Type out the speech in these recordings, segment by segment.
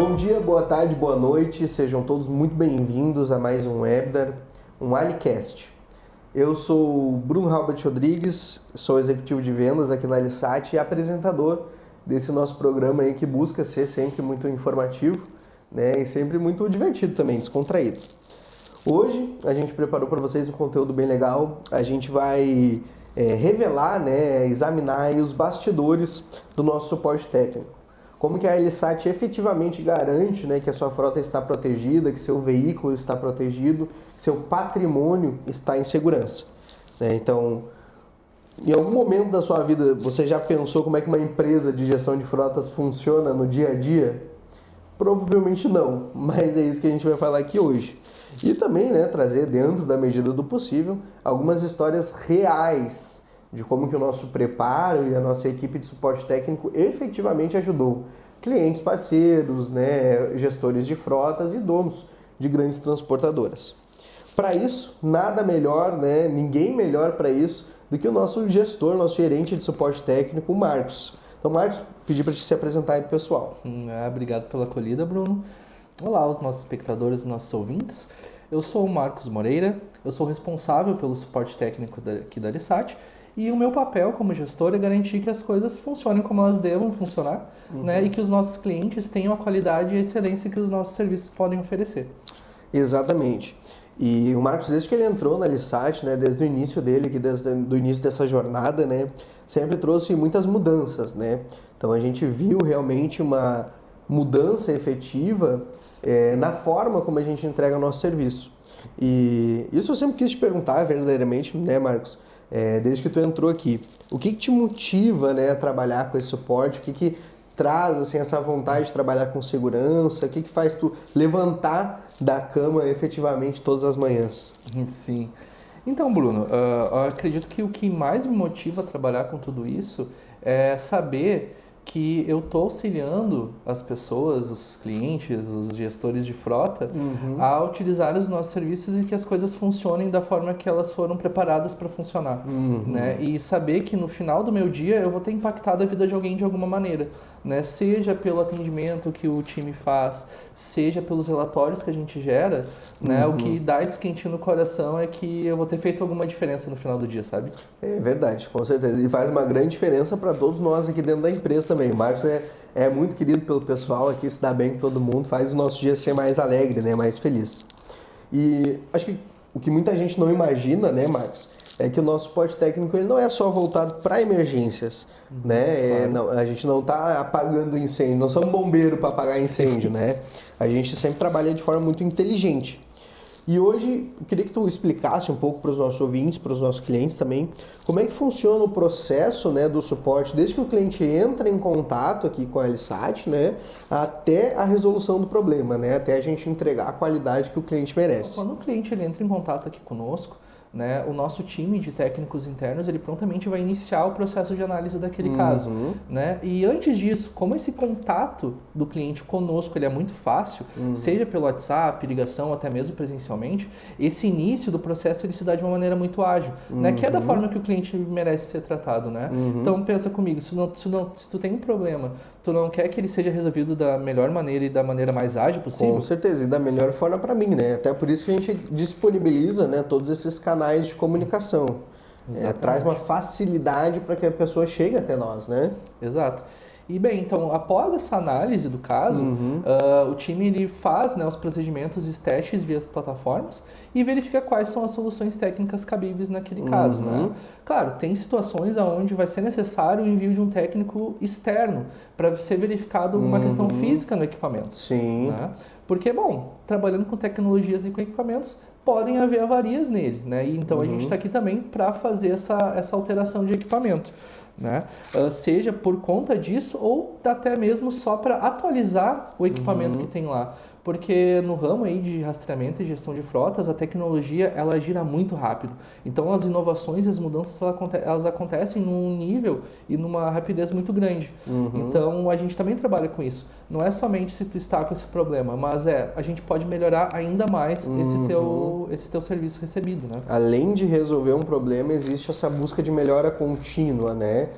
Bom dia, boa tarde, boa noite, sejam todos muito bem-vindos a mais um webinar, um Alicast. Eu sou o Bruno Halbert Rodrigues, sou executivo de vendas aqui na Alisat e apresentador desse nosso programa aí que busca ser sempre muito informativo, né, e sempre muito divertido também, descontraído. Hoje a gente preparou para vocês um conteúdo bem legal, a gente vai revelar, né, examinar aí os bastidores do nosso suporte técnico. Como que a Alisat efetivamente garante, né, que a sua frota está protegida, que seu veículo está protegido, que seu patrimônio está em segurança. Então, em algum momento da sua vida, você já pensou como é que uma empresa de gestão de frotas funciona no dia a dia? Provavelmente não, mas é isso que a gente vai falar aqui hoje. E também, né, trazer dentro da medida do possível algumas histórias reais de como que o nosso preparo e a nossa equipe de suporte técnico efetivamente ajudou clientes parceiros, né, gestores de frotas e donos de grandes transportadoras. Para isso, nada melhor, né, ninguém melhor para isso do que o nosso gestor, nosso gerente de suporte técnico, o Marcos. Então, Marcos, pedi para te se apresentar aí pro pessoal. Obrigado pela acolhida, Bruno. Olá aos nossos espectadores e nossos ouvintes. Eu sou o Marcos Moreira, eu sou responsável pelo suporte técnico aqui da Alisat e o meu papel como gestor é garantir que as coisas funcionem como elas devam funcionar, né, e que os nossos clientes tenham a qualidade e a excelência que os nossos serviços podem oferecer. Exatamente. E o Marcos, desde que ele entrou na Alisat, né, desde o início dele, desde o início dessa jornada, né, sempre trouxe muitas mudanças, né? Então a gente viu realmente uma mudança efetiva na forma como a gente entrega o nosso serviço. E isso eu sempre quis te perguntar verdadeiramente, né, Marcos? Desde que tu entrou aqui, o que te motiva, né, a trabalhar com esse suporte? O que traz assim, essa vontade de trabalhar com segurança? O que faz tu levantar da cama efetivamente todas as manhãs? Sim. Então, Bruno, eu acredito que o que mais me motiva a trabalhar com tudo isso é saber que eu estou auxiliando as pessoas, os clientes, os gestores de frota a utilizar os nossos serviços e que as coisas funcionem da forma que elas foram preparadas para funcionar, né? E saber que no final do meu dia eu vou ter impactado a vida de alguém de alguma maneira, né? Seja pelo atendimento que o time faz, seja pelos relatórios que a gente gera, né? O que dá esse quentinho no coração é que eu vou ter feito alguma diferença no final do dia, sabe? É verdade, com certeza. E faz uma grande diferença para todos nós aqui dentro da empresa também. O Marcos é muito querido pelo pessoal aqui, se dá bem com todo mundo, faz o nosso dia ser mais alegre, né? Mais feliz. E acho que o que muita gente não imagina, né, Marcos, é que o nosso suporte técnico ele não é só voltado para emergências, né? Claro. A gente não está apagando incêndio, não somos bombeiro para apagar incêndio, né? A gente sempre trabalha de forma muito inteligente. E hoje, eu queria que tu explicasse um pouco para os nossos ouvintes, para os nossos clientes também, como é que funciona o processo, né, do suporte, desde que o cliente entra em contato aqui com a Alisat, né, até a resolução do problema, né, até a gente entregar a qualidade que o cliente merece. Quando o cliente ele entra em contato aqui conosco, né, o nosso time de técnicos internos ele prontamente vai iniciar o processo de análise daquele caso, né? E antes disso, como esse contato do cliente conosco ele é muito fácil, seja pelo WhatsApp, ligação, até mesmo presencialmente, esse início do processo ele se dá de uma maneira muito ágil, né? Que é da forma que o cliente merece ser tratado, né? Então pensa comigo, se tu tem um problema, tu não quer que ele seja resolvido da melhor maneira e da maneira mais ágil possível? Com certeza, e da melhor forma para mim, né? Até por isso que a gente disponibiliza, né, todos esses canais de comunicação. Traz uma facilidade para que a pessoa chegue até nós, né? Exato. E bem, então, após essa análise do caso, o time ele faz, né, os procedimentos e testes via as plataformas e verifica quais são as soluções técnicas cabíveis naquele caso, né? Claro, tem situações onde vai ser necessário o envio de um técnico externo para ser verificado uma questão física no equipamento. Sim. Né? Porque, bom, trabalhando com tecnologias e com equipamentos, podem haver avarias nele, né? E então a gente está aqui também para fazer essa alteração de equipamento. Né? Seja por conta disso ou até mesmo só para atualizar o equipamento que tem lá. Porque no ramo aí de rastreamento e gestão de frotas, a tecnologia ela gira muito rápido. Então as inovações e as mudanças elas acontecem num nível e numa rapidez muito grande. Então a gente também trabalha com isso. Não é somente se tu está com esse problema, mas a gente pode melhorar ainda mais esse teu serviço recebido, né? Além de resolver um problema, existe essa busca de melhora contínua, né?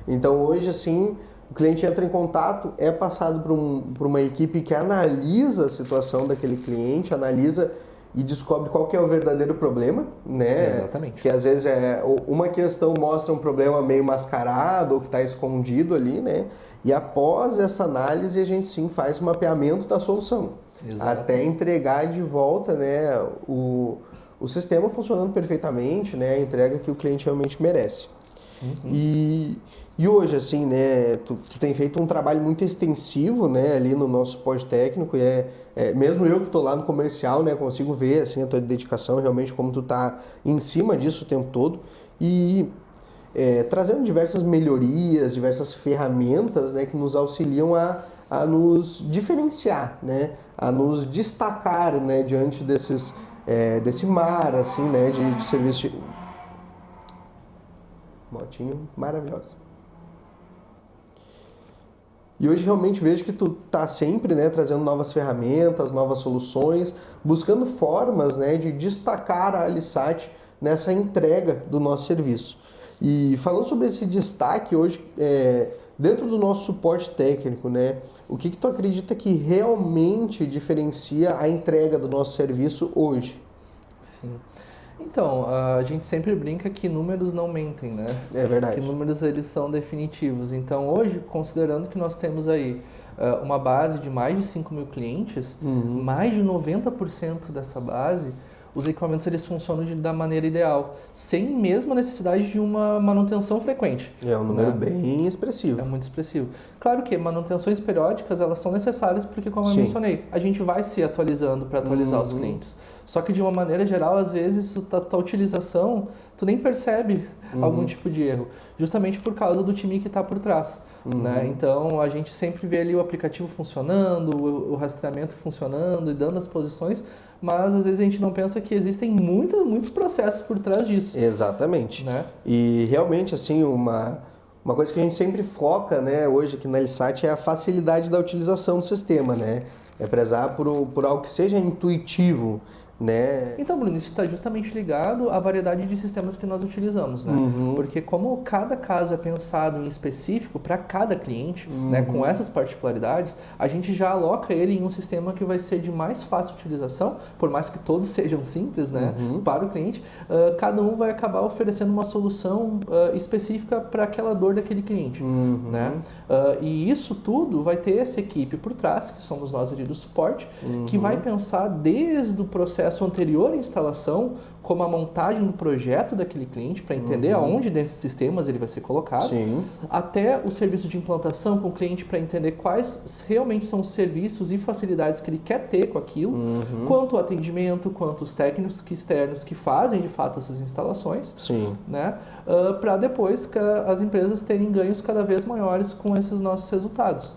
Então hoje, assim, o cliente entra em contato, é passado por uma equipe que analisa a situação daquele cliente, analisa e descobre qual que é o verdadeiro problema, né? Exatamente. Que às vezes uma questão mostra um problema meio mascarado ou que está escondido ali, né? E após essa análise a gente sim faz o mapeamento da solução. Exatamente. Até entregar de volta, né, o sistema funcionando perfeitamente, né, a entrega que o cliente realmente merece. E hoje, assim, né, tu tem feito um trabalho muito extensivo, né, ali no nosso suporte técnico, e mesmo eu que estou lá no comercial, né, consigo ver, assim, a tua dedicação, realmente como tu tá em cima disso o tempo todo, e trazendo diversas melhorias, diversas ferramentas, né, que nos auxiliam a nos diferenciar, né, a nos destacar, né, diante desse mar, assim, né, de serviço. Motinho maravilhosa. E hoje realmente vejo que tu tá sempre, né, trazendo novas ferramentas, novas soluções, buscando formas, né, de destacar a Alisat nessa entrega do nosso serviço. E falando sobre esse destaque hoje, dentro do nosso suporte técnico, né, o que tu acredita que realmente diferencia a entrega do nosso serviço hoje? Sim. Então, a gente sempre brinca que números não mentem, né? É verdade. Que números eles são definitivos. Então, hoje, considerando que nós temos aí uma base de mais de 5 mil clientes, mais de 90% dessa base, os equipamentos eles funcionam da maneira ideal, sem mesmo a necessidade de uma manutenção frequente. É um número bem expressivo. É muito expressivo. Claro que manutenções periódicas, elas são necessárias porque, como eu mencionei, a gente vai se atualizando para atualizar os clientes. Só que, de uma maneira geral, às vezes, a utilização, tu nem percebe algum tipo de erro, justamente por causa do time que está por trás. Né? Então, a gente sempre vê ali o aplicativo funcionando, o rastreamento funcionando e dando as posições, mas às vezes a gente não pensa que existem muitos processos por trás disso. Exatamente. Né? E realmente, assim, uma coisa que a gente sempre foca, né, hoje aqui na Alisat é a facilidade da utilização do sistema, né? É prezar por algo que seja intuitivo, né? Então, Bruno, isso está justamente ligado à variedade de sistemas que nós utilizamos, né? Porque como cada caso é pensado em específico para cada cliente, né, com essas particularidades, a gente já aloca ele em um sistema que vai ser de mais fácil utilização, por mais que todos sejam simples, né, para o cliente, cada um vai acabar oferecendo uma solução específica para aquela dor daquele cliente, né? E isso tudo vai ter essa equipe por trás, que somos nós ali do suporte, que vai pensar desde o processo anterior à instalação, como a montagem do projeto daquele cliente, para entender aonde desses sistemas ele vai ser colocado, até o serviço de implantação com o cliente para entender quais realmente são os serviços e facilidades que ele quer ter com aquilo, quanto o atendimento, quanto os técnicos externos que fazem de fato essas instalações, né, para depois as empresas terem ganhos cada vez maiores com esses nossos resultados.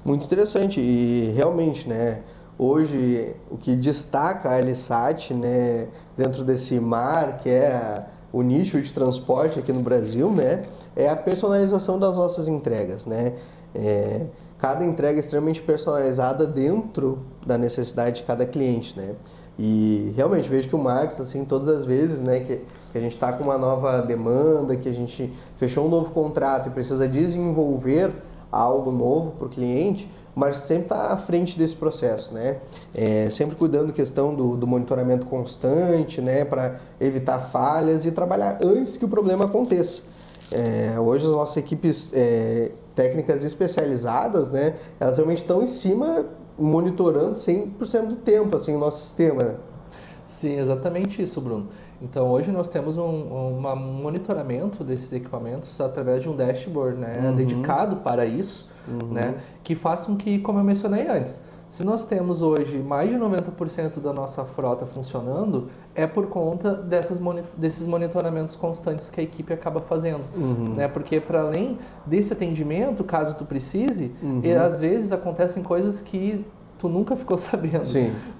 Muito interessante e realmente, né? Hoje, o que destaca a Alisat, né, dentro desse mar, que é o nicho de transporte aqui no Brasil, né, é a personalização das nossas entregas, né? Cada entrega é extremamente personalizada dentro da necessidade de cada cliente, né? E realmente vejo que o Marcos, assim, todas as vezes, né, que a gente está com uma nova demanda, que a gente fechou um novo contrato e precisa desenvolver algo novo para o cliente, mas sempre está à frente desse processo, né? Sempre cuidando da questão do monitoramento constante, né? Para evitar falhas e trabalhar antes que o problema aconteça. Hoje as nossas equipes técnicas especializadas, né? Elas realmente estão em cima, monitorando 100% do tempo, assim, o nosso sistema. Sim, exatamente isso, Bruno. Então, hoje nós temos um monitoramento desses equipamentos através de um dashboard, né, dedicado para isso, né, que faça com que, como eu mencionei antes, se nós temos hoje mais de 90% da nossa frota funcionando, é por conta desses monitoramentos constantes que a equipe acaba fazendo, né? Porque para além desse atendimento, caso tu precise, às vezes acontecem coisas que tu nunca ficou sabendo,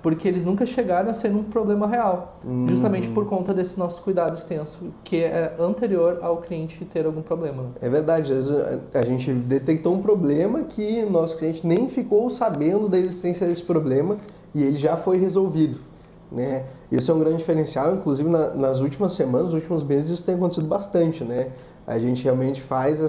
porque eles nunca chegaram a ser um problema real, justamente por conta desse nosso cuidado extenso, que é anterior ao cliente ter algum problema. Né? É verdade, às vezes a gente detectou um problema que nosso cliente nem ficou sabendo da existência desse problema e ele já foi resolvido, né? Isso é um grande diferencial, inclusive nas últimas semanas, nos últimos meses isso tem acontecido bastante, né? A gente realmente faz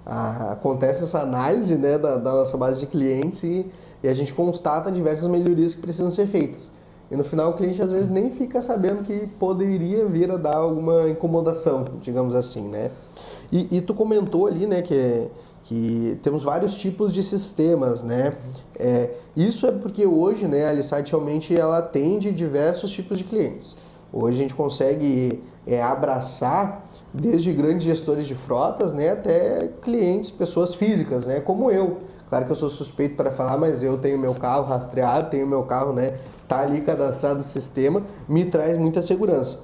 acontece essa análise, né, da nossa base de clientes e a gente constata diversas melhorias que precisam ser feitas. E no final o cliente às vezes nem fica sabendo que poderia vir a dar alguma incomodação, digamos assim, né? E tu comentou ali, né, que temos vários tipos de sistemas, né? Isso é porque hoje, né, a Alisat realmente ela atende diversos tipos de clientes. Hoje a gente consegue abraçar desde grandes gestores de frotas, né, até clientes, pessoas físicas, né, como eu. Claro que eu sou suspeito para falar, mas eu tenho meu carro rastreado, tenho meu carro, né, tá ali cadastrado no sistema, me traz muita segurança.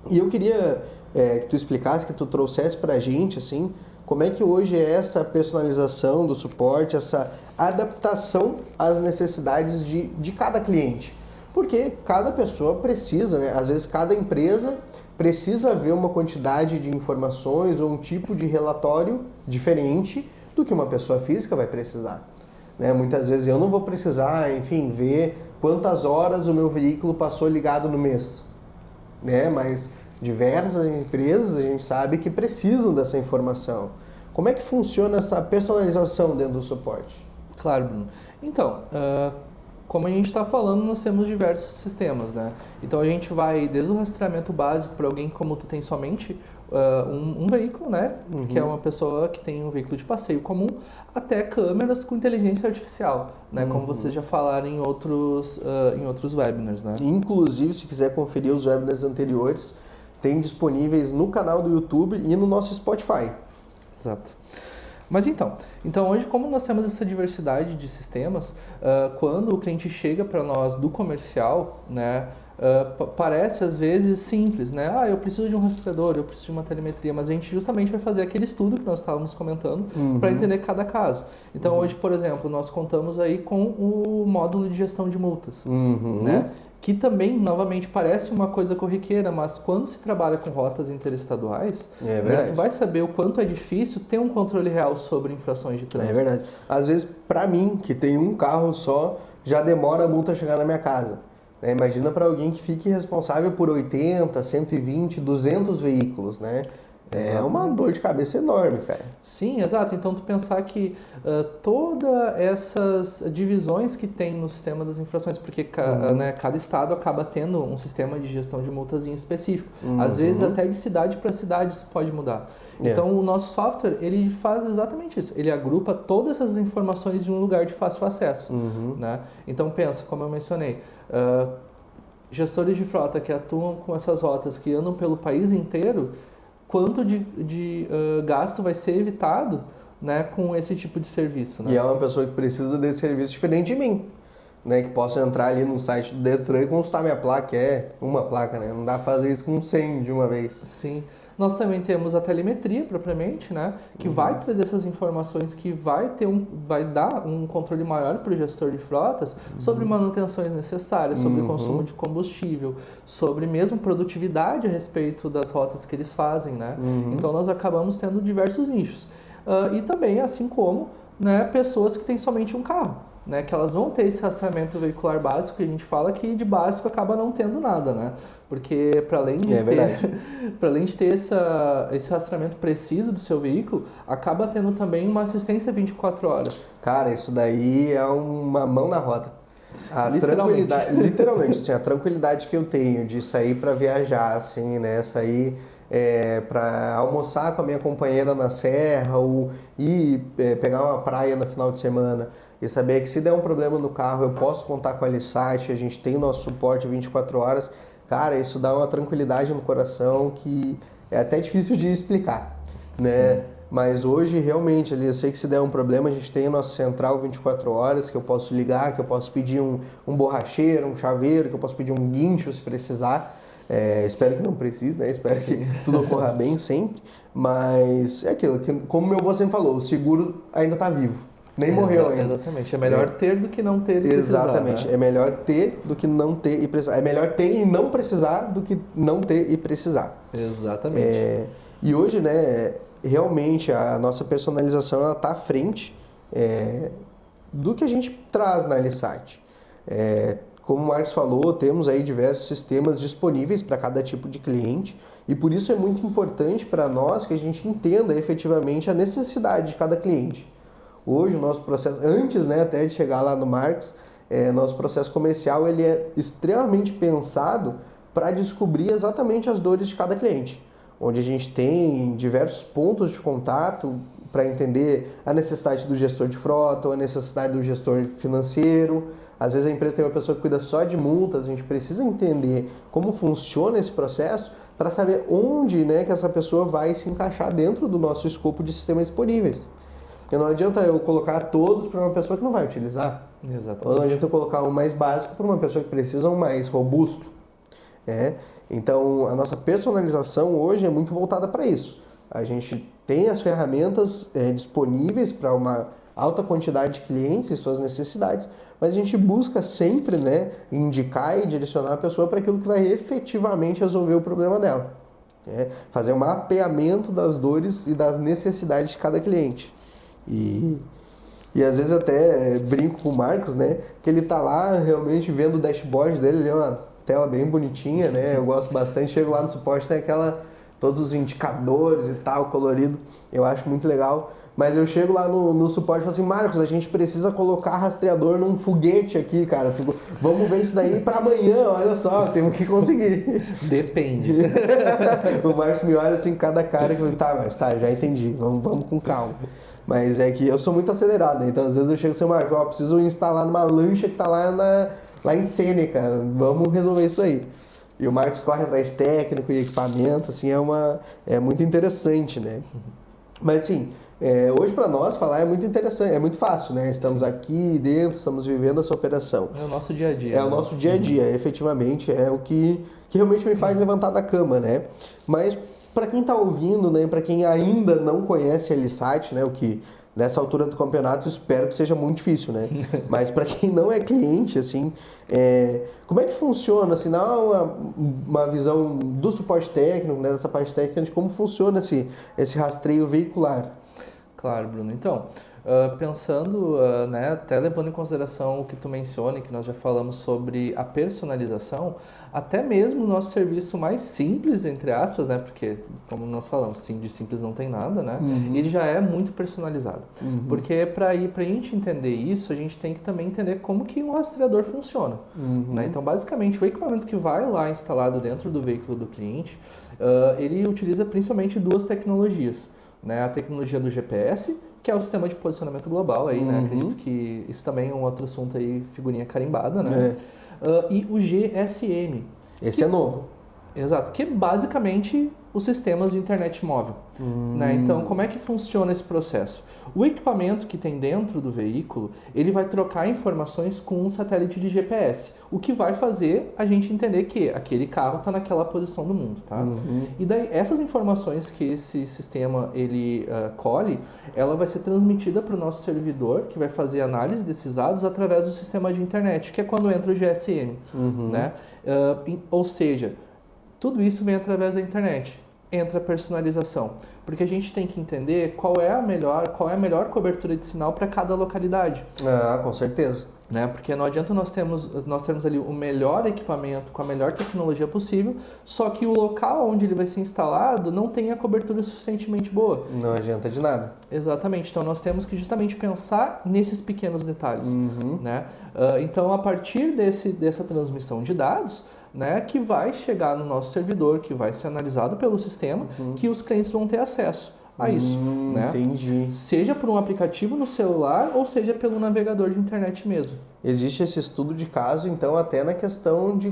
E eu queria que tu explicasse, que tu trouxesse para a gente, assim, como é que hoje é essa personalização do suporte, essa adaptação às necessidades de cada cliente. Porque cada pessoa precisa, né? Às vezes cada empresa precisa ver uma quantidade de informações ou um tipo de relatório diferente do que uma pessoa física vai precisar. Né? Muitas vezes eu não vou precisar, enfim, ver quantas horas o meu veículo passou ligado no mês. Né? Mas diversas empresas a gente sabe que precisam dessa informação. Como é que funciona essa personalização dentro do suporte? Claro, Bruno. Então, como a gente está falando, nós temos diversos sistemas, né? Então a gente vai desde o rastreamento básico para alguém como tu tem somente um veículo, né? Que é uma pessoa que tem um veículo de passeio comum, até câmeras com inteligência artificial, né? Como vocês já falaram em outros webinars, né? Inclusive, se quiser conferir os webinars anteriores, tem disponíveis no canal do YouTube e no nosso Spotify. Exato. Mas então hoje, como nós temos essa diversidade de sistemas, quando o cliente chega para nós do comercial, né, parece às vezes simples, né? Eu preciso de um rastreador, eu preciso de uma telemetria, mas a gente justamente vai fazer aquele estudo que nós estávamos comentando para entender cada caso. Então hoje, por exemplo, nós contamos aí com o módulo de gestão de multas, né? Que também, novamente, parece uma coisa corriqueira, mas quando se trabalha com rotas interestaduais, né, tu vai saber o quanto é difícil ter um controle real sobre infrações de trânsito. É verdade. Às vezes, para mim, que tem um carro só, já demora a multa chegar na minha casa. Né? Imagina para alguém que fique responsável por 80, 120, 200 veículos, né? É uma dor de cabeça enorme, cara. Sim, exato. Então, tu pensar que todas essas divisões que tem no sistema das infrações, porque né, cada estado acaba tendo um sistema de gestão de multas em específico. Às vezes, até de cidade para cidade isso pode mudar. Então, o nosso software, ele faz exatamente isso. Ele agrupa todas essas informações em um lugar de fácil acesso. Né? Então, pensa, como eu mencionei, gestores de frota que atuam com essas rotas, que andam pelo país inteiro, quanto de gasto vai ser evitado, né, com esse tipo de serviço. Né? E é uma pessoa que precisa desse serviço diferente de mim, né, que posso entrar ali no site do Detran e consultar minha placa, uma placa, né? Não dá pra fazer isso com 100 de uma vez. Sim. Nós também temos a telemetria, propriamente, né, que vai trazer essas informações, que vai dar um controle maior para o gestor de frotas sobre manutenções necessárias, sobre consumo de combustível, sobre mesmo produtividade a respeito das rotas que eles fazem, né? Então nós acabamos tendo diversos nichos. E também, assim como, né, pessoas que têm somente um carro, né, que elas vão ter esse rastreamento veicular básico, que a gente fala que de básico acaba não tendo nada, né? Porque para além de ter esse rastreamento preciso do seu veículo, acaba tendo também uma assistência 24 horas. Cara, isso daí é uma mão na roda. Literalmente, assim, a tranquilidade que eu tenho de sair para viajar, assim, né, sair para almoçar com a minha companheira na serra ou ir pegar uma praia no final de semana e saber que se der um problema no carro eu posso contar com a Alisat, a gente tem o nosso suporte 24 horas. Cara, isso dá uma tranquilidade no coração que é até difícil de explicar, né? Mas hoje, realmente, ali, eu sei que se der um problema, a gente tem a nossa central 24 horas, que eu posso ligar, que eu posso pedir um borracheiro, um chaveiro, que eu posso pedir um guincho se precisar. Espero que não precise, né? Espero que tudo ocorra bem sempre. Mas é aquilo, que, como meu avô sempre falou, o seguro ainda está vivo. Nem morreu ainda. Exatamente. É melhor ter do que não ter e precisar. Exatamente. Né? É melhor ter do que não ter e precisar. É melhor ter e não precisar do que não ter e precisar. Exatamente. E hoje, né, realmente a nossa personalização ela está à frente do que a gente traz na Alisat. Como o Marcos falou, temos aí diversos sistemas disponíveis para cada tipo de cliente E por isso é muito importante para nós que a gente entenda efetivamente a necessidade de cada cliente. Hoje o nosso processo, antes, né, até de chegar lá no Marcos, nosso processo comercial ele é extremamente pensado para descobrir exatamente as dores de cada cliente, onde a gente tem diversos pontos de contato para entender a necessidade do gestor de frota, ou a necessidade do gestor financeiro. Às vezes a empresa tem uma pessoa que cuida só de multas, a gente precisa entender como funciona esse processo para saber onde, né, que essa pessoa vai se encaixar dentro do nosso escopo de sistemas disponíveis. Porque não adianta eu colocar todos para uma pessoa que não vai utilizar. Exatamente. Ou não adianta eu colocar um mais básico para uma pessoa que precisa um mais robusto. Então, a nossa personalização hoje é muito voltada para isso. A gente tem as ferramentas disponíveis para uma alta quantidade de clientes e suas necessidades, mas a gente busca sempre, né, indicar e direcionar a pessoa para aquilo que vai efetivamente resolver o problema dela. Fazer um mapeamento das dores e das necessidades de cada cliente. E às vezes até brinco com o Marcos, né, que ele tá lá realmente vendo o dashboard dele, ele é uma tela bem bonitinha, né, eu gosto bastante, chego lá no suporte, tem todos os indicadores e tal, colorido, eu acho muito legal. Mas eu chego lá no suporte e falo assim, Marcos, a gente precisa colocar rastreador num foguete aqui, cara. Vamos ver isso daí para amanhã, olha só, temos que conseguir. Depende. O Marcos me olha assim, cada cara, que eu tá, Marcos, tá, já entendi, vamos com calma. Mas é que eu sou muito acelerado, né? Então às vezes eu chego assim, Marcos, preciso instalar numa lancha que tá lá em Sêneca, vamos resolver isso aí. E o Marcos corre atrás de técnico e equipamento, assim, é muito interessante, né? Mas assim, hoje para nós falar é muito interessante, é muito fácil, né? Estamos aqui dentro, estamos vivendo essa operação. É o nosso dia a dia. É o nosso dia a dia, efetivamente, é o que realmente me faz levantar da cama, né? Mas para quem está ouvindo, né? Para quem ainda não conhece a LSAT, né? O que nessa altura do campeonato espero que seja muito difícil, né? Mas para quem não é cliente, assim, como é que funciona, assim, dá uma visão do suporte técnico, né? Dessa parte técnica de como funciona esse rastreio veicular. Claro, Bruno. Então, pensando, né, até levando em consideração o que tu menciona, que nós já falamos sobre a personalização, até mesmo o nosso serviço mais simples, entre aspas, né, porque, como nós falamos, sim, de simples não tem nada, né, ele já é muito personalizado. Porque para a gente entender isso, a gente tem que também entender como que um rastreador funciona. Né? Então, basicamente, o equipamento que vai lá instalado dentro do veículo do cliente, ele utiliza principalmente duas tecnologias. Né, a tecnologia do GPS, que é o sistema de posicionamento global aí, né? Acredito que isso também é um outro assunto aí, figurinha carimbada, né? E o GSM. Esse é novo. Exato, que é basicamente os sistemas de internet móvel. Né? Então, como é que funciona esse processo? O equipamento que tem dentro do veículo, ele vai trocar informações com um satélite de GPS, o que vai fazer a gente entender que aquele carro está naquela posição do mundo, tá? E daí, essas informações que esse sistema ele colhe, ela vai ser transmitida para o nosso servidor, que vai fazer análise desses dados através do sistema de internet, que é quando entra o GSM, né? Ou seja, tudo isso vem através da internet. Entra a personalização, porque a gente tem que entender qual é a melhor cobertura de sinal para cada localidade. Com certeza. Né? Porque não adianta nós termos ali o melhor equipamento com a melhor tecnologia possível, só que o local onde ele vai ser instalado não tem a cobertura suficientemente boa. Não adianta de nada. Exatamente, então nós temos que justamente pensar nesses pequenos detalhes. Né? Então, a partir dessa transmissão de dados, né, que vai chegar no nosso servidor, que vai ser analisado pelo sistema, que os clientes vão ter acesso a isso. Né? Entendi. Seja por um aplicativo no celular ou seja pelo navegador de internet mesmo. Existe esse estudo de caso, então, até na questão de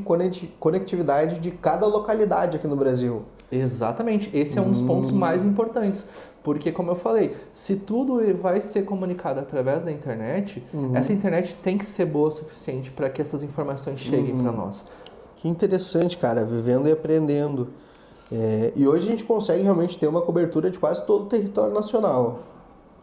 conectividade de cada localidade aqui no Brasil. Exatamente, esse é um dos pontos mais importantes, porque, como eu falei, se tudo vai ser comunicado através da internet, essa internet tem que ser boa o suficiente para que essas informações cheguem para nós. Que interessante, cara, vivendo e aprendendo. E hoje a gente consegue realmente ter uma cobertura de quase todo o território nacional.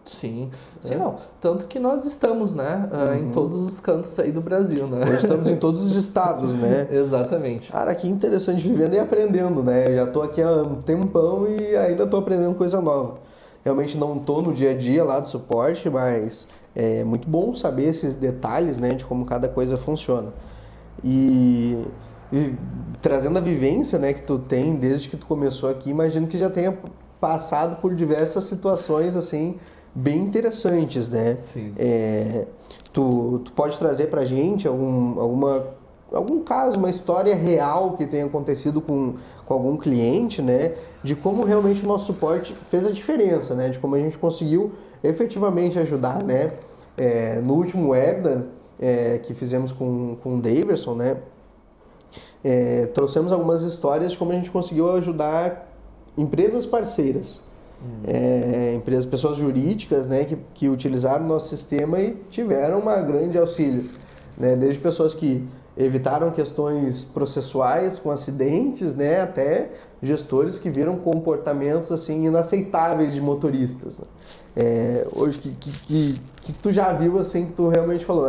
Sim, não. Tanto que nós estamos, né, em todos os cantos aí do Brasil, né? Hoje estamos em todos os estados, né? Exatamente. Cara, que interessante, vivendo e aprendendo, né? Eu já tô aqui há um tempão e ainda tô aprendendo coisa nova. Realmente não tô no dia a dia lá do suporte, mas é muito bom saber esses detalhes, né, de como cada coisa funciona. E trazendo a vivência, né, que tu tem desde que tu começou aqui, imagino que já tenha passado por diversas situações assim bem interessantes, né? Sim. Tu pode trazer pra gente algum caso, uma história real que tenha acontecido com algum cliente, né? De como realmente o nosso suporte fez a diferença, né? De como a gente conseguiu efetivamente ajudar, né? No último webinar que fizemos com o Daverson, né? Trouxemos algumas histórias de como a gente conseguiu ajudar empresas parceiras. Pessoas jurídicas, né, que utilizaram o nosso sistema e tiveram uma grande auxílio, né, desde pessoas que evitaram questões processuais com acidentes, né, até gestores que viram comportamentos assim inaceitáveis de motoristas. Hoje que tu já viu assim que tu realmente falou,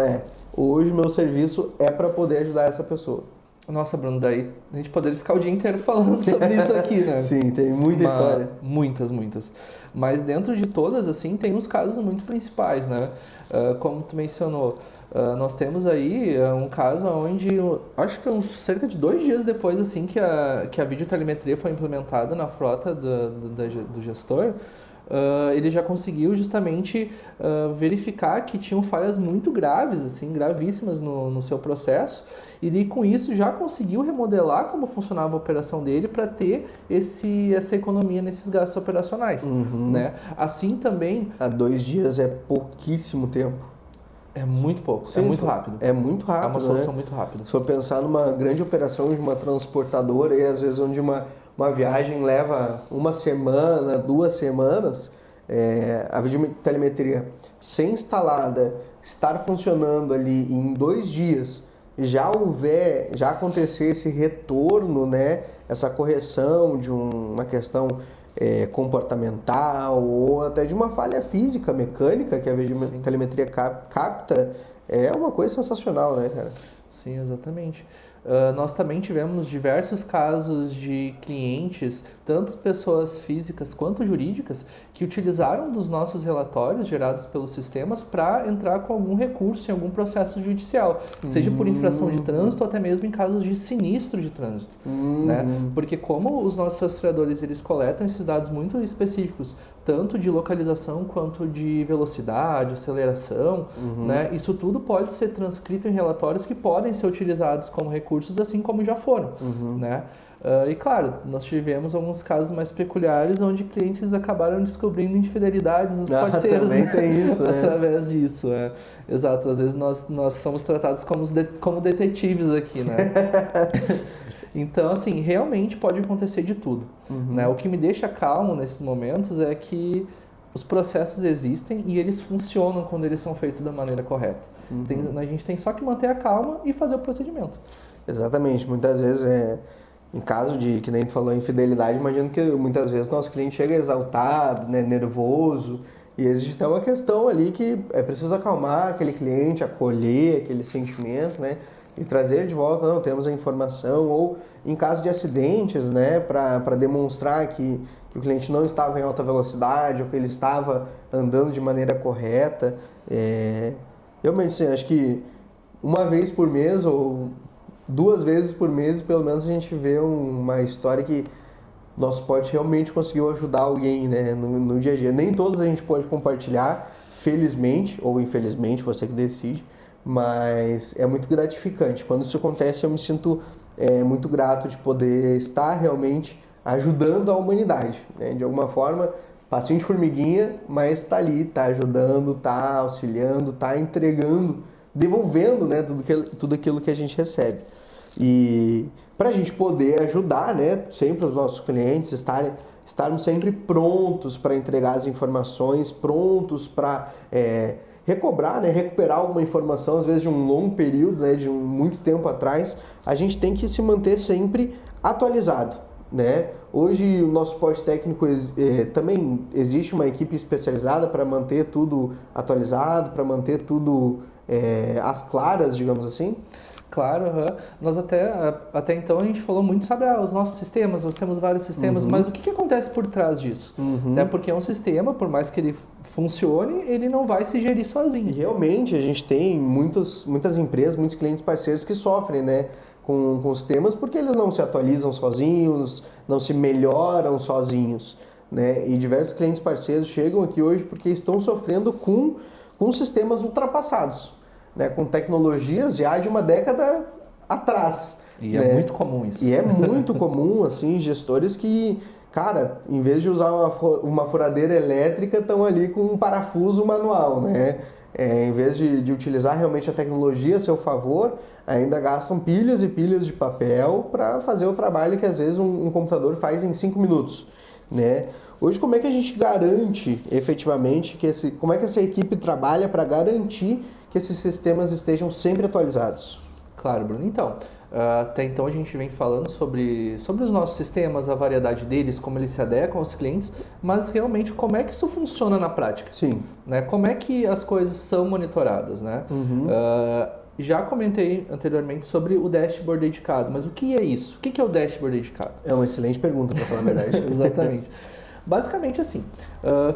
hoje meu serviço é para poder ajudar essa pessoa. Nossa, Bruno, daí a gente poderia ficar o dia inteiro falando sobre isso aqui, né? Sim, tem muita história. Muitas. Mas dentro de todas, assim, tem uns casos muito principais, né? Como tu mencionou, nós temos aí um caso onde, acho que cerca de 2 dias depois, assim, que a videotelemetria foi implementada na frota do gestor, ele já conseguiu justamente verificar que tinham falhas muito graves, assim, gravíssimas no seu processo, e com isso já conseguiu remodelar como funcionava a operação dele para ter essa economia nesses gastos operacionais, né? Assim também... Há 2 dias é pouquíssimo tempo. É muito pouco, Sim, é muito rápido. É muito rápido, é uma solução, né? Muito rápida. Se for pensar numa grande operação de uma transportadora, e às vezes onde uma viagem leva 1 semana, 2 semanas, a videotelemetria ser instalada, estar funcionando ali em 2 dias, já acontecer esse retorno, né? Essa correção de uma questão comportamental ou até de uma falha física, mecânica que a videotelemetria capta, é uma coisa sensacional, né, cara? Sim, exatamente. Nós também tivemos diversos casos de clientes, tanto pessoas físicas quanto jurídicas, que utilizaram dos nossos relatórios gerados pelos sistemas para entrar com algum recurso em algum processo judicial, seja por infração de trânsito ou até mesmo em casos de sinistro de trânsito, né? Porque como os nossos rastreadores eles coletam esses dados muito específicos, tanto de localização quanto de velocidade, aceleração, né? Isso tudo pode ser transcrito em relatórios que podem ser utilizados como recursos, assim como já foram, né? E claro, nós tivemos alguns casos mais peculiares onde clientes acabaram descobrindo infidelidades dos parceiros, também tem isso, né? através disso. Exato, às vezes nós somos tratados como detetives aqui, né? Então, assim, realmente pode acontecer de tudo, né? O que me deixa calmo nesses momentos é que os processos existem e eles funcionam quando eles são feitos da maneira correta. A gente tem só que manter a calma e fazer o procedimento. Exatamente. Muitas vezes, em caso de, que nem tu falou, infidelidade, imagino que muitas vezes nosso cliente chega exaltado, né, nervoso, e existe até uma questão ali que é preciso acalmar aquele cliente, acolher aquele sentimento, né? E trazer de volta, não, temos a informação, ou em caso de acidentes, né, para demonstrar que o cliente não estava em alta velocidade, ou que ele estava andando de maneira correta. Realmente, assim, acho que 1 vez por mês, ou 2 vezes por mês, pelo menos a gente vê uma história que nosso suporte realmente conseguiu ajudar alguém, né, no dia a dia. Nem todos a gente pode compartilhar, felizmente, ou infelizmente, você que decide, mas é muito gratificante. Quando isso acontece, eu me sinto muito grato de poder estar realmente ajudando a humanidade, né? De alguma forma, passinho de formiguinha, mas está ali, está ajudando, está auxiliando, está entregando, devolvendo, né, tudo aquilo que a gente recebe. E para a gente poder ajudar, né, sempre os nossos clientes estarmos sempre prontos para entregar as informações, prontos para recobrar, né, recuperar alguma informação, às vezes de um longo período, né, de muito tempo atrás, a gente tem que se manter sempre atualizado, né? Hoje o nosso suporte técnico também existe uma equipe especializada para manter tudo atualizado, para manter tudo às claras, digamos assim. Claro, nós até então a gente falou muito sobre os nossos sistemas, nós temos vários sistemas, mas o que acontece por trás disso? Porque é um sistema, por mais que ele funcione, ele não vai se gerir sozinho. E realmente a gente tem muitas empresas, muitos clientes parceiros que sofrem, né, com os temas, porque eles não se atualizam sozinhos, não se melhoram sozinhos, né? E diversos clientes parceiros chegam aqui hoje porque estão sofrendo com sistemas ultrapassados, né? Com tecnologias já de uma década atrás. E né? é muito comum isso. E é muito comum, assim, gestores que, cara, em vez de usar uma furadeira elétrica, estão ali com um parafuso manual, né? Em vez de utilizar realmente a tecnologia a seu favor, ainda gastam pilhas e pilhas de papel para fazer o trabalho que às vezes um computador faz em 5 minutos, né? Hoje, como é que a gente garante efetivamente como é que essa equipe trabalha para garantir que esses sistemas estejam sempre atualizados? Claro, Bruno. Então, até então a gente vem falando sobre os nossos sistemas, a variedade deles, como eles se adequam aos clientes, mas realmente como é que isso funciona na prática? Sim. Né? Como é que as coisas são monitoradas, né? Já comentei anteriormente sobre o dashboard dedicado, mas o que é isso? O que é o dashboard dedicado? É uma excelente pergunta, para falar a verdade. Exatamente. Basicamente assim,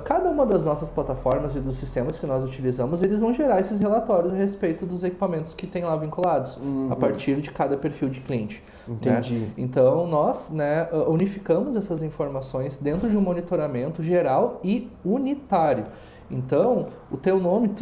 cada uma das nossas plataformas e dos sistemas que nós utilizamos, eles vão gerar esses relatórios a respeito dos equipamentos que tem lá vinculados, a partir de cada perfil de cliente. Entendi. Né? Então, nós unificamos essas informações dentro de um monitoramento geral e unitário. Então, o teu nome,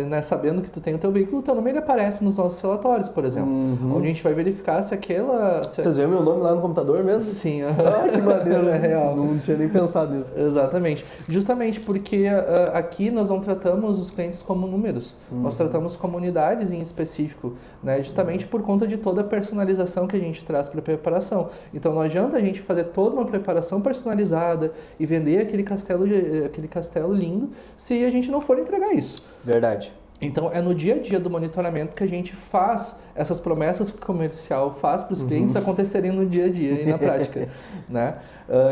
né, sabendo que tu tem o teu veículo, o teu nome ele aparece nos nossos relatórios, por exemplo. Onde a gente vai verificar se aquela... Vocês veem meu nome lá no computador mesmo? Sim. Ah, que maneiro. É real. Não tinha nem pensado nisso. Exatamente. Justamente porque aqui nós não tratamos os clientes como números. Nós tratamos comunidades em específico, né? Justamente por conta de toda a personalização que a gente traz para a preparação. Então, não adianta a gente fazer toda uma preparação personalizada e vender aquele castelo lindo se a gente não for entregar isso. Verdade. Então, é no dia a dia do monitoramento que a gente faz essas promessas que o comercial faz para os clientes acontecerem no dia a dia e na prática, né?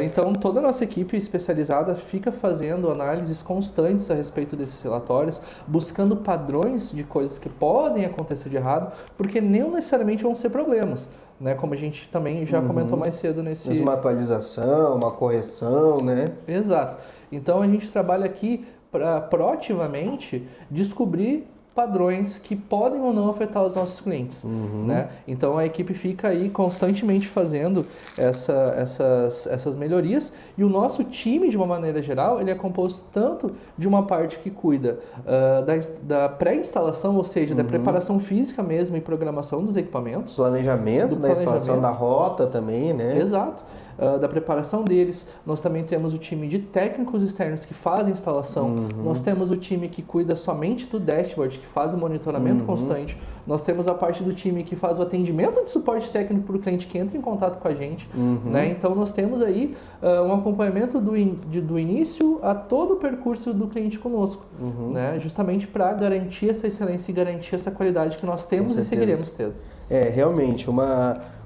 Então, toda a nossa equipe especializada fica fazendo análises constantes a respeito desses relatórios, buscando padrões de coisas que podem acontecer de errado, porque não necessariamente vão ser problemas, né? Como a gente também já comentou mais cedo nesse... Mas uma atualização, uma correção, né? Exato. Então, a gente trabalha aqui para proativamente descobrir padrões que podem ou não afetar os nossos clientes, né? Então a equipe fica aí constantemente fazendo essas melhorias, e o nosso time, de uma maneira geral, ele é composto tanto de uma parte que cuida da pré-instalação, ou seja, da preparação física mesmo e programação dos equipamentos, Planejamento, da instalação da rota também, né? Exato. Da preparação deles. Nós também temos o time de técnicos externos que fazem a instalação. Nós temos o time que cuida somente do dashboard, que faz o monitoramento constante. Nós temos a parte do time que faz o atendimento de suporte técnico para o cliente que entra em contato com a gente. Né? Então, nós temos aí um acompanhamento do início a todo o percurso do cliente conosco, né? Justamente para garantir essa excelência e garantir essa qualidade que nós temos e seguiremos tendo. Realmente,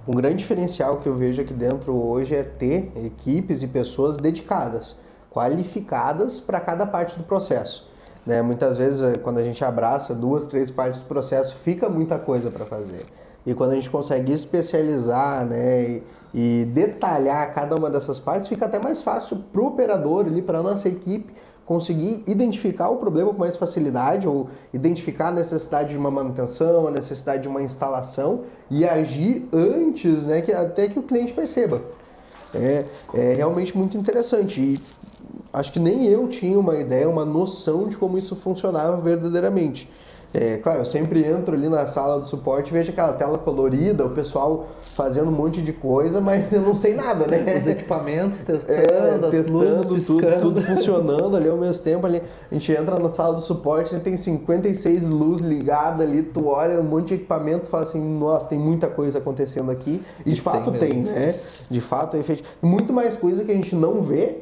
um grande diferencial que eu vejo aqui dentro hoje é ter equipes e pessoas dedicadas, qualificadas para cada parte do processo. Né? Muitas vezes, quando a gente abraça 2, 3 partes do processo, fica muita coisa para fazer. E quando a gente consegue especializar, né, e detalhar cada uma dessas partes, fica até mais fácil para o operador, para a nossa equipe, conseguir identificar o problema com mais facilidade, ou identificar a necessidade de uma manutenção, a necessidade de uma instalação e agir antes, né, até que o cliente perceba. É realmente muito interessante, e acho que nem eu tinha uma ideia, uma noção de como isso funcionava verdadeiramente. Claro, eu sempre entro ali na sala do suporte e vejo aquela tela colorida, o pessoal fazendo um monte de coisa, mas eu não sei nada, né? Os equipamentos testando, as luzes tudo funcionando ali ao mesmo tempo. Ali. A gente entra na sala do suporte e tem 56 luzes ligadas ali, tu olha um monte de equipamento e fala assim, nossa, tem muita coisa acontecendo aqui. E de fato tem, né? De fato é efetivo. Muito mais coisa que a gente não vê,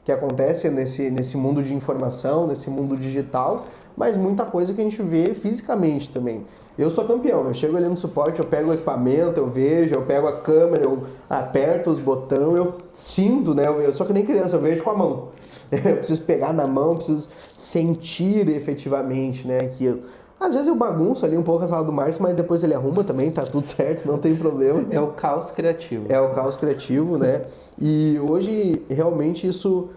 que acontece nesse mundo de informação, nesse mundo digital, mas muita coisa que a gente vê fisicamente também. Eu sou campeão, eu chego ali no suporte, eu pego o equipamento, eu vejo, eu pego a câmera, eu aperto os botões, eu sinto, né? Eu sou que nem criança, eu vejo com a mão. Eu preciso pegar na mão, eu preciso sentir efetivamente, né, aquilo. Às vezes eu bagunço ali um pouco a sala do marketing, mas depois ele arruma também, tá tudo certo, não tem problema. É o caos criativo. É o caos criativo, né? E hoje, realmente, isso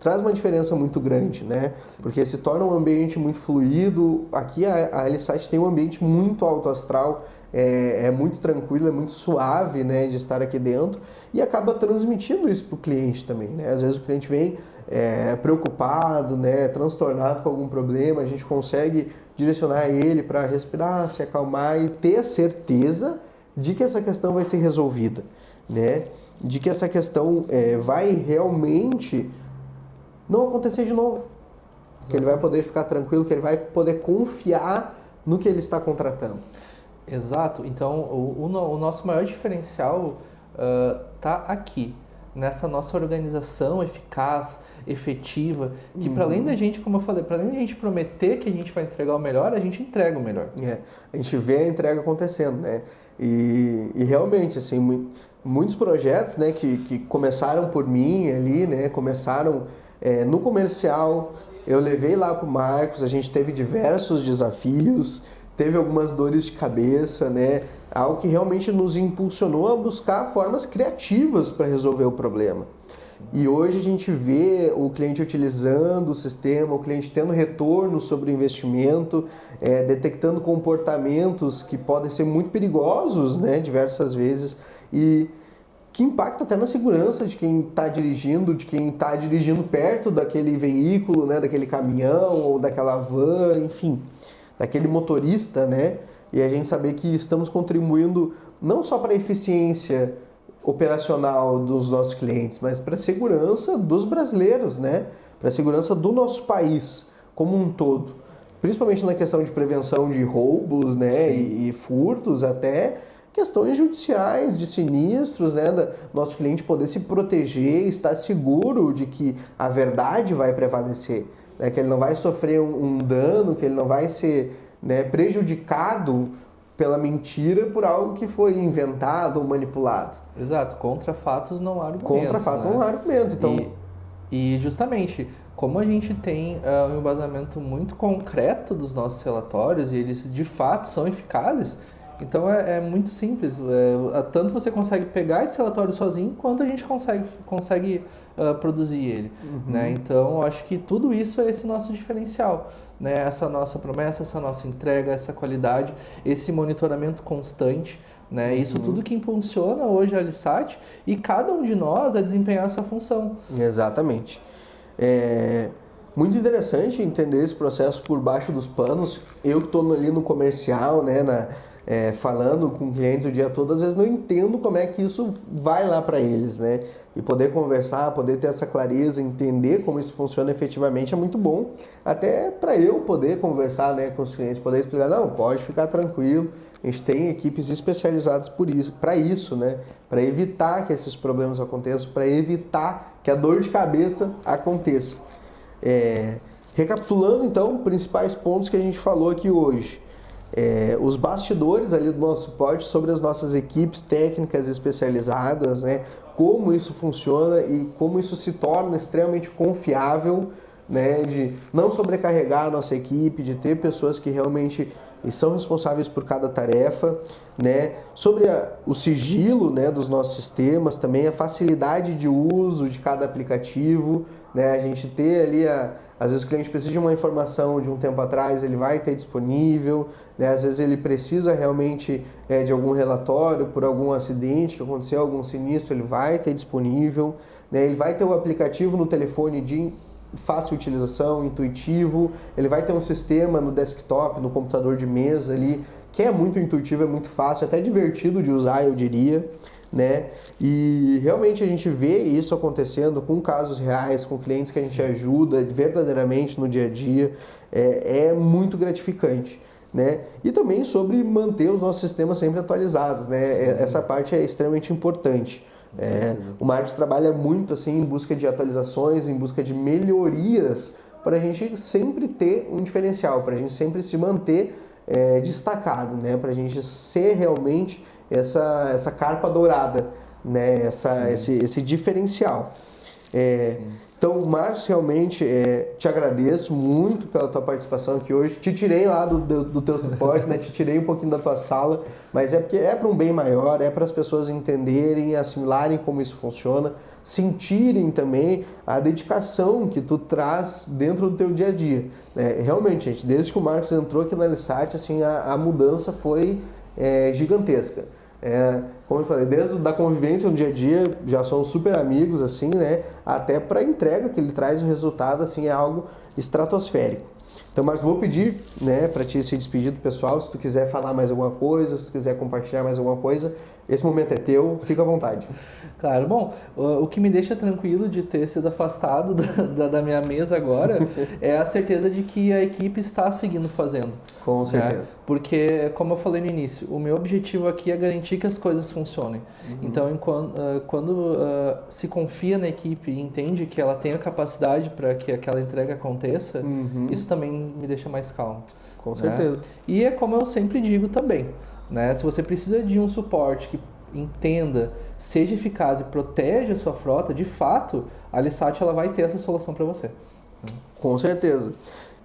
traz uma diferença muito grande, né? Sim. Porque se torna um ambiente muito fluido. Aqui a LSite tem um ambiente muito alto astral, é muito tranquilo, é muito suave, né, de estar aqui dentro e acaba transmitindo isso para o cliente também, né? Às vezes o cliente vem preocupado, né, transtornado com algum problema, a gente consegue direcionar ele para respirar, se acalmar e ter a certeza de que essa questão vai ser resolvida, né? De que essa questão vai realmente não acontecer de novo, que ele vai poder ficar tranquilo, que ele vai poder confiar no que ele está contratando. Exato. Então, o nosso maior diferencial está aqui, nessa nossa organização eficaz, efetiva, que para além da gente, como eu falei, para além da gente prometer que a gente vai entregar o melhor, a gente entrega o melhor. A gente vê a entrega acontecendo, né? E realmente, assim, muitos projetos, né, que começaram por mim ali, né, começaram no comercial, eu levei lá para o Marcos, a gente teve diversos desafios, teve algumas dores de cabeça, né? Algo que realmente nos impulsionou a buscar formas criativas para resolver o problema. E hoje a gente vê o cliente utilizando o sistema, o cliente tendo retorno sobre o investimento, detectando comportamentos que podem ser muito perigosos, né, diversas vezes, e que impacta até na segurança de quem está dirigindo perto daquele veículo, né, daquele caminhão ou daquela van, enfim, daquele motorista, né? E a gente saber que estamos contribuindo não só para a eficiência operacional dos nossos clientes, mas para a segurança dos brasileiros, né? Para a segurança do nosso país como um todo. Principalmente na questão de prevenção de roubos, né? E furtos, até questões judiciais, de sinistros, né? Nosso cliente poder se proteger, estar seguro de que a verdade vai prevalecer, né? Que ele não vai sofrer um dano, que ele não vai ser, né, prejudicado pela mentira por algo que foi inventado ou manipulado. Exato, contra fatos não há argumento. Contra fatos não há argumento. Então... E justamente, como a gente tem um embasamento muito concreto dos nossos relatórios e eles de fato são eficazes, então é muito simples. Tanto você consegue pegar esse relatório sozinho, quanto a gente consegue produzir ele. Né? Então, acho que tudo isso é esse nosso diferencial. Né? Essa nossa promessa, essa nossa entrega, essa qualidade, esse monitoramento constante. Né? Isso tudo que impulsiona hoje a Alisat e cada um de nós a desempenhar a sua função. Exatamente. É muito interessante entender esse processo por baixo dos panos. Eu que estou ali no comercial, né, falando com clientes o dia todo, às vezes não entendo como é que isso vai lá para eles, né? E poder conversar, poder ter essa clareza, entender como isso funciona efetivamente é muito bom. Até para eu poder conversar, né, com os clientes, poder explicar, não, pode ficar tranquilo, a gente tem equipes especializadas para isso, né? Para evitar que esses problemas aconteçam, para evitar que a dor de cabeça aconteça. Recapitulando então, principais pontos que a gente falou aqui hoje. Os bastidores ali do nosso suporte sobre as nossas equipes técnicas especializadas, né? Como isso funciona e como isso se torna extremamente confiável, né? De não sobrecarregar a nossa equipe, de ter pessoas que realmente são responsáveis por cada tarefa, né? Sobre o sigilo, né, dos nossos sistemas, também a facilidade de uso de cada aplicativo, né? A gente ter ali às vezes o cliente precisa de uma informação de um tempo atrás, ele vai ter disponível, né? Às vezes ele precisa realmente de algum relatório por algum acidente que aconteceu, algum sinistro, ele vai ter disponível, né? Ele vai ter o aplicativo no telefone de fácil utilização, intuitivo, ele vai ter um sistema no desktop, no computador de mesa ali, que é muito intuitivo, é muito fácil, até divertido de usar, eu diria, né? E realmente a gente vê isso acontecendo com casos reais, com clientes que a gente ajuda verdadeiramente no dia a dia, é muito gratificante, né? E também sobre manter os nossos sistemas sempre atualizados, né? Essa parte é extremamente importante. O marketing trabalha muito assim em busca de atualizações, em busca de melhorias, para a gente sempre ter um diferencial, para a gente sempre se manter destacado, né? Para a gente ser realmente essa carpa dourada, né? Esse diferencial. Então, Márcio, realmente te agradeço muito pela tua participação aqui hoje. Te tirei lá do teu suporte, né? Te tirei um pouquinho da tua sala, mas é porque é para um bem maior, é para as pessoas entenderem, assimilarem como isso funciona, sentirem também a dedicação que tu traz dentro do teu dia a dia. Realmente, gente, desde que o Marcos entrou aqui na Alisat, assim, a mudança foi gigantesca. Como eu falei, desde da convivência no dia a dia, já somos super amigos, assim, né? Até para a entrega que ele traz o resultado, assim, é algo estratosférico. Então, mas vou pedir, né, para ti se despedir do pessoal, se tu quiser falar mais alguma coisa, se tu quiser compartilhar mais alguma coisa, esse momento é teu, fica à vontade. Claro, bom, o que me deixa tranquilo de ter sido afastado da minha mesa agora é a certeza de que a equipe está seguindo fazendo. Com certeza. Porque, como eu falei no início, o meu objetivo aqui é garantir que as coisas funcionem. Então, quando se confia na equipe e entende que ela tem a capacidade para que aquela entrega aconteça, isso também me deixa mais calmo. Com certeza. E é como eu sempre digo também, né? Se você precisa de um suporte que entenda, seja eficaz e proteja a sua frota, de fato, a Alisat ela vai ter essa solução para você. Com certeza.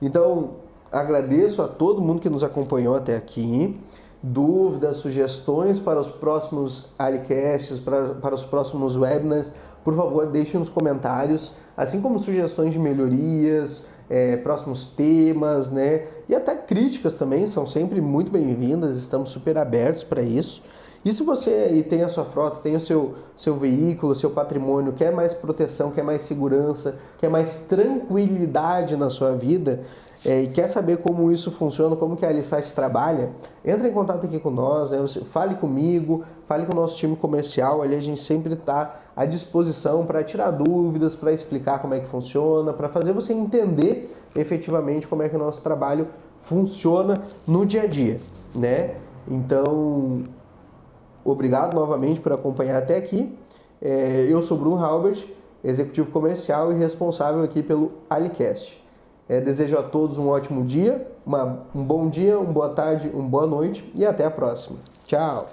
Então, agradeço a todo mundo que nos acompanhou até aqui. Dúvidas, sugestões para os próximos Alicasts, para os próximos webinars, por favor, deixem nos comentários, assim como sugestões de melhorias, próximos temas, né? E até críticas também, são sempre muito bem-vindas, estamos super abertos para isso. E se você aí tem a sua frota, tem o seu veículo, seu patrimônio, quer mais proteção, quer mais segurança, quer mais tranquilidade na sua vida, e quer saber como isso funciona, como que a Alisat trabalha, entre em contato aqui com nós, né? Fale comigo, fale com o nosso time comercial, ali a gente sempre está à disposição para tirar dúvidas, para explicar como é que funciona, para fazer você entender efetivamente como é que o nosso trabalho funciona no dia a dia, né? Então, obrigado novamente por acompanhar até aqui. Eu sou Bruno Halbert, executivo comercial e responsável aqui pelo Alicast. Desejo a todos um ótimo dia, um bom dia, uma boa tarde, uma boa noite e até a próxima. Tchau!